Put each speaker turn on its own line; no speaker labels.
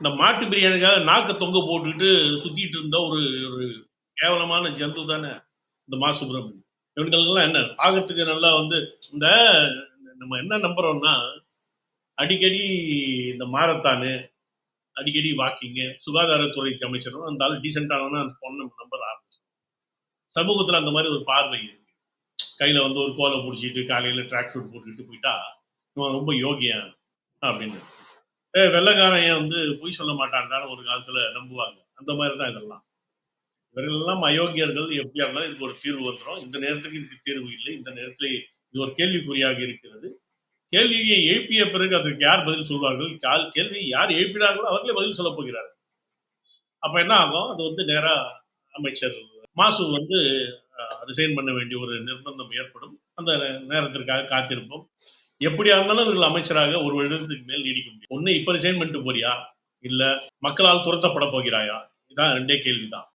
இந்த மாட்டு பிரியாணிக்காக நாக்க தொங்க போட்டுட்டு சுத்திட்டு இருந்த ஒரு ஒரு கேவலமான ஜந்து தானே இந்த மா சுப்பிரமணியன். இவங்களுக்கெல்லாம் என்ன பார்க்கறதுக்கு நல்லா வந்து இந்த நம்ம என்ன நம்புறோம்னா அடிக்கடி இந்த மாரத்தானு அடிக்கடி வாக்கிங்கு சுகாதாரத்துறைக்கு அமைச்சரும் அந்த ஆள் டீசென்டானவனா அந்த பொண்ணு நம்பர் ஆரம்பிச்சு சமூகத்துல அந்த மாதிரி ஒரு பார்வை இருக்கு. கையில வந்து ஒரு கோலை பிடிச்சிட்டு காலையில ட்ராக் ஷூட் போட்டுட்டு போயிட்டா இவன் ரொம்ப யோகியன் அப்படின்னு வெள்ளைக்காரன் ஏன் வந்து பொய் சொல்ல மாட்டான்டான்னு ஒரு காலத்துல நம்புவாங்க. அந்த மாதிரி தான் இதெல்லாம். இவர்கள் எல்லாம் அயோக்கியர்கள். எப்படியா இருந்தாலும் இதுக்கு ஒரு தீர்வு வந்துடும். இந்த நேரத்துக்கு இதுக்கு தீர்வு இல்லை. இந்த நேரத்தில் இது ஒரு கேள்விக்குறியாக இருக்கிறது. கேள்வியை எழுப்பிய பிறகு அதற்கு யார் பதில் சொல்வார்கள்? கேள்வியை யார் எழுப்பினார்களோ அவர்களே பதில் சொல்ல போகிறார்கள். அப்ப என்ன ஆகும்? அது வந்து நேரா அமைச்சர் மாசு வந்து ரிசைன் பண்ண வேண்டிய ஒரு நிர்பந்தம் ஏற்படும். அந்த நேரத்திற்காக காத்திருப்போம். எப்படியா இருந்தாலும் இவர்கள் அமைச்சராக ஒரு வருடத்துக்கு மேல் நீடிக்க முடியும். ஒண்ணு இப்ப ரிசைன் பண்ணிட்டு போறியா, இல்ல மக்களால் துரத்தப்பட போகிறாயா? இதான் ரெண்டே கேள்விதான்.